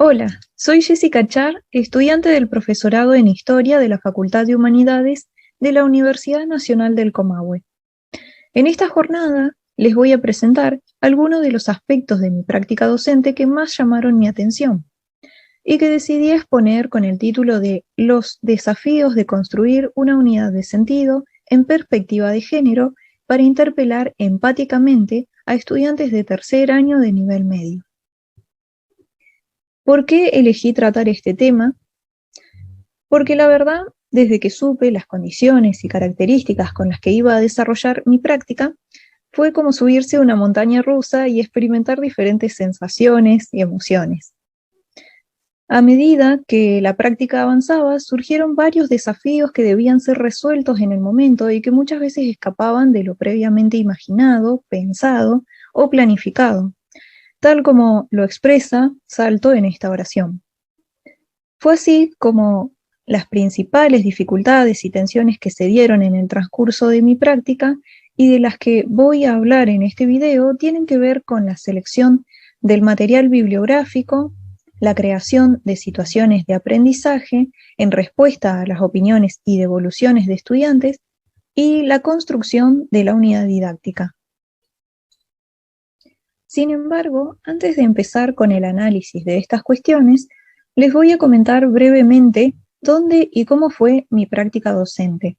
Hola, soy Jessica Char, estudiante del profesorado en Historia de la Facultad de Humanidades de la Universidad Nacional del Comahue. En esta jornada les voy a presentar algunos de los aspectos de mi práctica docente que más llamaron mi atención y que decidí exponer con el título de Los desafíos de construir una unidad de sentido en perspectiva de género para interpelar empáticamente a estudiantes de tercer año de nivel medio. ¿Por qué elegí tratar este tema? Porque la verdad, desde que supe las condiciones y características con las que iba a desarrollar mi práctica, fue como subirse a una montaña rusa y experimentar diferentes sensaciones y emociones. A medida que la práctica avanzaba, surgieron varios desafíos que debían ser resueltos en el momento y que muchas veces escapaban de lo previamente imaginado, pensado o planificado, tal como lo expresa Salto en esta oración. Fue así como las principales dificultades y tensiones que se dieron en el transcurso de mi práctica y de las que voy a hablar en este video tienen que ver con la selección del material bibliográfico, la creación de situaciones de aprendizaje en respuesta a las opiniones y devoluciones de estudiantes y la construcción de la unidad didáctica. Sin embargo, antes de empezar con el análisis de estas cuestiones, les voy a comentar brevemente dónde y cómo fue mi práctica docente.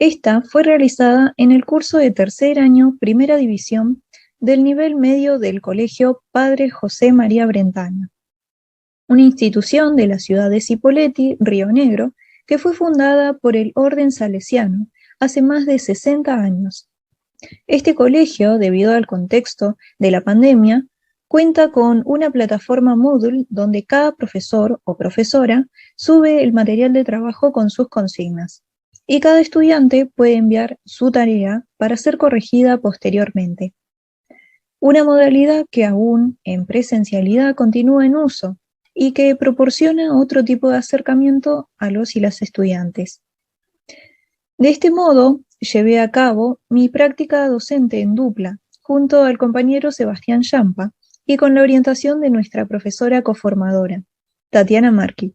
Esta fue realizada en el curso de tercer año, primera división, del nivel medio del Colegio Padre José María Brentano, una institución de la ciudad de Cipolletti, Río Negro, que fue fundada por el Orden Salesiano hace más de 60 años. Este colegio, debido al contexto de la pandemia, cuenta con una plataforma Moodle donde cada profesor o profesora sube el material de trabajo con sus consignas y cada estudiante puede enviar su tarea para ser corregida posteriormente. Una modalidad que aún en presencialidad continúa en uso y que proporciona otro tipo de acercamiento a los y las estudiantes. De este modo, llevé a cabo mi práctica docente en dupla, junto al compañero Sebastián Yampa, y con la orientación de nuestra profesora coformadora, Tatiana Marqui,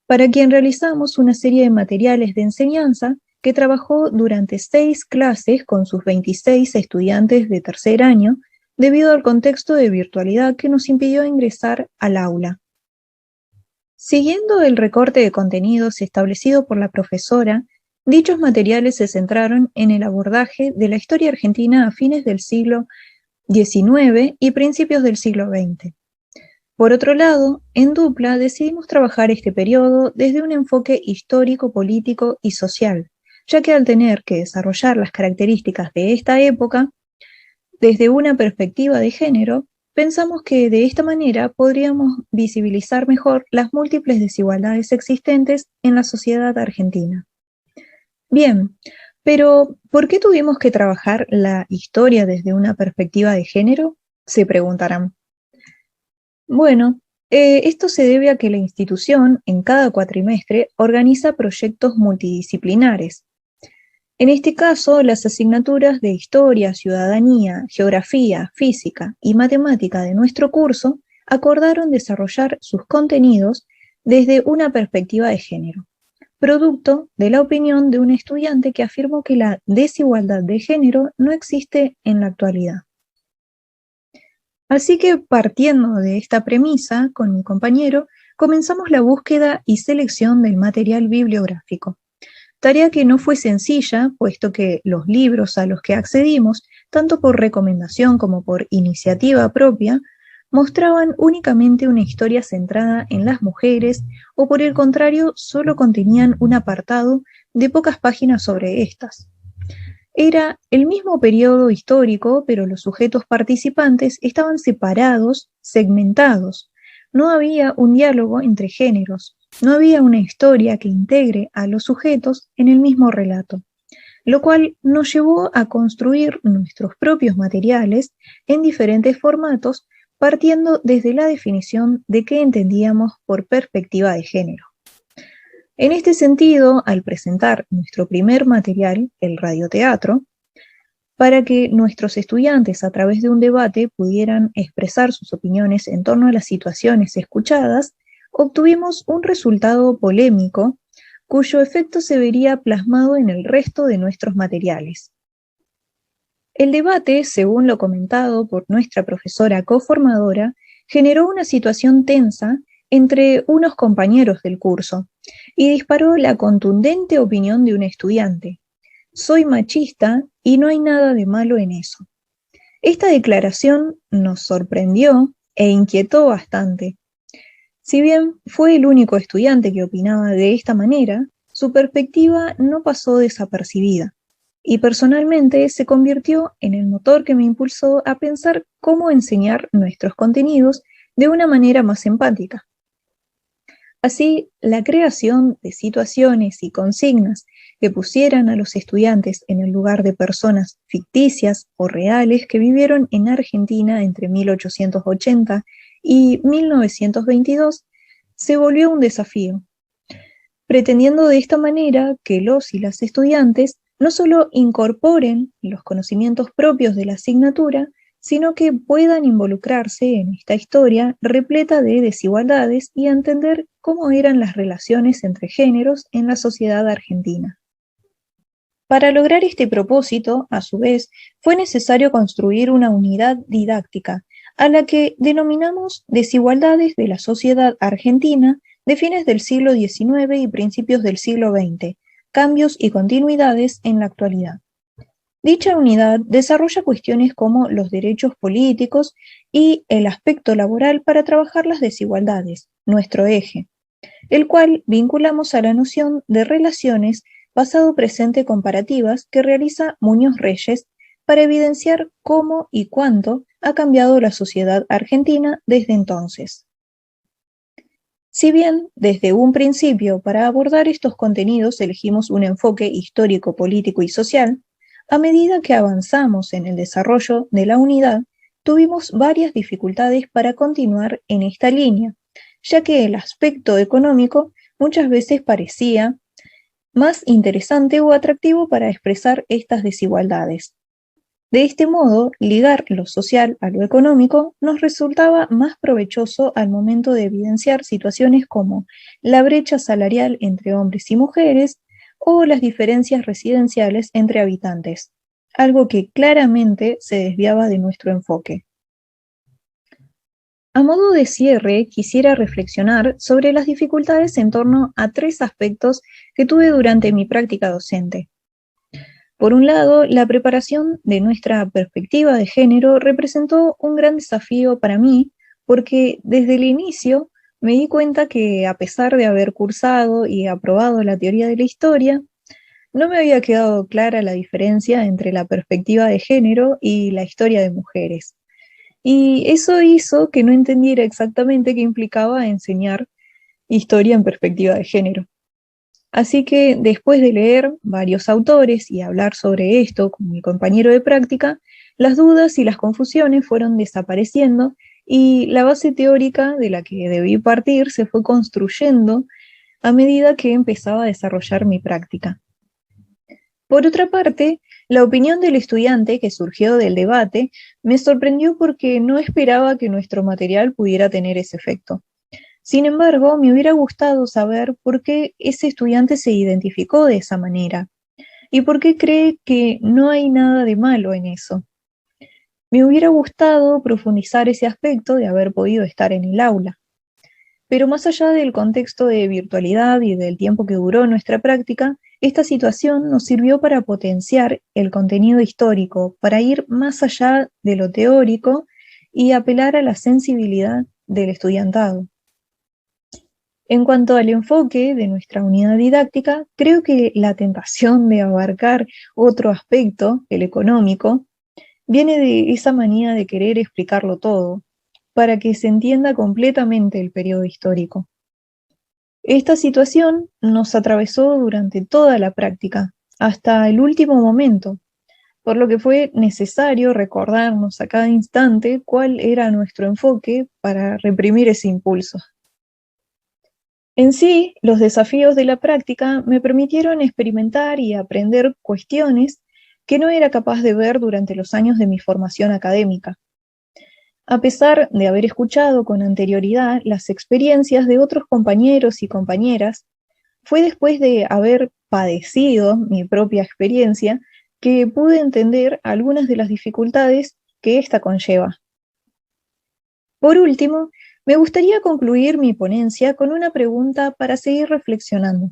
para quien realizamos una serie de materiales de enseñanza que trabajó durante 6 clases con sus 26 estudiantes de tercer año, debido al contexto de virtualidad que nos impidió ingresar al aula. Siguiendo el recorte de contenidos establecido por la profesora, dichos materiales se centraron en el abordaje de la historia argentina a fines del siglo XIX y principios del siglo XX. Por otro lado, en dupla decidimos trabajar este periodo desde un enfoque histórico, político y social, ya que al tener que desarrollar las características de esta época desde una perspectiva de género, pensamos que de esta manera podríamos visibilizar mejor las múltiples desigualdades existentes en la sociedad argentina. Bien, pero ¿por qué tuvimos que trabajar la historia desde una perspectiva de género? Se preguntarán. Bueno, esto se debe a que la institución en cada cuatrimestre organiza proyectos multidisciplinares. En este caso, las asignaturas de Historia, Ciudadanía, Geografía, Física y Matemática de nuestro curso acordaron desarrollar sus contenidos desde una perspectiva de género, producto de la opinión de un estudiante que afirmó que la desigualdad de género no existe en la actualidad. Así que, partiendo de esta premisa, con mi compañero, comenzamos la búsqueda y selección del material bibliográfico. Tarea que no fue sencilla, puesto que los libros a los que accedimos, tanto por recomendación como por iniciativa propia, mostraban únicamente una historia centrada en las mujeres o por el contrario solo contenían un apartado de pocas páginas sobre estas. Era el mismo periodo histórico, pero los sujetos participantes estaban separados, segmentados. No había un diálogo entre géneros, no había una historia que integre a los sujetos en el mismo relato, lo cual nos llevó a construir nuestros propios materiales en diferentes formatos, partiendo desde la definición de qué entendíamos por perspectiva de género. En este sentido, al presentar nuestro primer material, el radioteatro, Para que nuestros estudiantes a través de un debate pudieran expresar sus opiniones en torno a las situaciones escuchadas, obtuvimos un resultado polémico cuyo efecto se vería plasmado en el resto de nuestros materiales. El debate, según lo comentado por nuestra profesora coformadora, generó una situación tensa entre unos compañeros del curso y disparó la contundente opinión de un estudiante: soy machista y no hay nada de malo en eso. Esta declaración nos sorprendió e inquietó bastante. Si bien fue el único estudiante que opinaba de esta manera, su perspectiva no pasó desapercibida, y personalmente se convirtió en el motor que me impulsó a pensar cómo enseñar nuestros contenidos de una manera más empática. Así, la creación de situaciones y consignas que pusieran a los estudiantes en el lugar de personas ficticias o reales que vivieron en Argentina entre 1880 y 1922 se volvió un desafío, pretendiendo de esta manera que los y las estudiantes no solo incorporen los conocimientos propios de la asignatura, sino que puedan involucrarse en esta historia repleta de desigualdades y entender cómo eran las relaciones entre géneros en la sociedad argentina. Para lograr este propósito, a su vez, fue necesario construir una unidad didáctica, a la que denominamos Desigualdades de la Sociedad Argentina de fines del siglo XIX y principios del siglo XX, cambios y continuidades en la actualidad. Dicha unidad desarrolla cuestiones como los derechos políticos y el aspecto laboral para trabajar las desigualdades, nuestro eje, el cual vinculamos a la noción de relaciones pasado-presente comparativas que realiza Muñoz Reyes para evidenciar cómo y cuánto ha cambiado la sociedad argentina desde entonces. Si bien, desde un principio, para abordar estos contenidos elegimos un enfoque histórico, político y social, a medida que avanzamos en el desarrollo de la unidad, tuvimos varias dificultades para continuar en esta línea, ya que el aspecto económico muchas veces parecía más interesante o atractivo para expresar estas desigualdades. De este modo, ligar lo social a lo económico nos resultaba más provechoso al momento de evidenciar situaciones como la brecha salarial entre hombres y mujeres o las diferencias residenciales entre habitantes, algo que claramente se desviaba de nuestro enfoque. A modo de cierre, quisiera reflexionar sobre las dificultades en torno a tres aspectos que tuve durante mi práctica docente. Por un lado, la preparación de nuestra perspectiva de género representó un gran desafío para mí, porque desde el inicio me di cuenta que, a pesar de haber cursado y aprobado la teoría de la historia, no me había quedado clara la diferencia entre la perspectiva de género y la historia de mujeres. Y eso hizo que no entendiera exactamente qué implicaba enseñar historia en perspectiva de género. Así que después de leer varios autores y hablar sobre esto con mi compañero de práctica, las dudas y las confusiones fueron desapareciendo y la base teórica de la que debí partir se fue construyendo a medida que empezaba a desarrollar mi práctica. Por otra parte, la opinión del estudiante que surgió del debate me sorprendió porque no esperaba que nuestro material pudiera tener ese efecto. Sin embargo, me hubiera gustado saber por qué ese estudiante se identificó de esa manera y por qué cree que no hay nada de malo en eso. Me hubiera gustado profundizar ese aspecto de haber podido estar en el aula. Pero más allá del contexto de virtualidad y del tiempo que duró nuestra práctica, esta situación nos sirvió para potenciar el contenido histórico, para ir más allá de lo teórico y apelar a la sensibilidad del estudiantado. En cuanto al enfoque de nuestra unidad didáctica, creo que la tentación de abarcar otro aspecto, el económico, viene de esa manía de querer explicarlo todo, para que se entienda completamente el periodo histórico. Esta situación nos atravesó durante toda la práctica, hasta el último momento, por lo que fue necesario recordarnos a cada instante cuál era nuestro enfoque para reprimir ese impulso. En sí, los desafíos de la práctica me permitieron experimentar y aprender cuestiones que no era capaz de ver durante los años de mi formación académica. A pesar de haber escuchado con anterioridad las experiencias de otros compañeros y compañeras, fue después de haber padecido mi propia experiencia que pude entender algunas de las dificultades que ésta conlleva. Por último, me gustaría concluir mi ponencia con una pregunta para seguir reflexionando.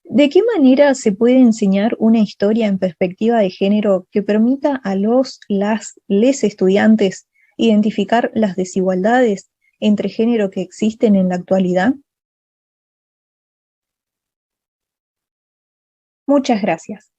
¿De qué manera se puede enseñar una historia en perspectiva de género que permita a les estudiantes identificar las desigualdades entre género que existen en la actualidad? Muchas gracias.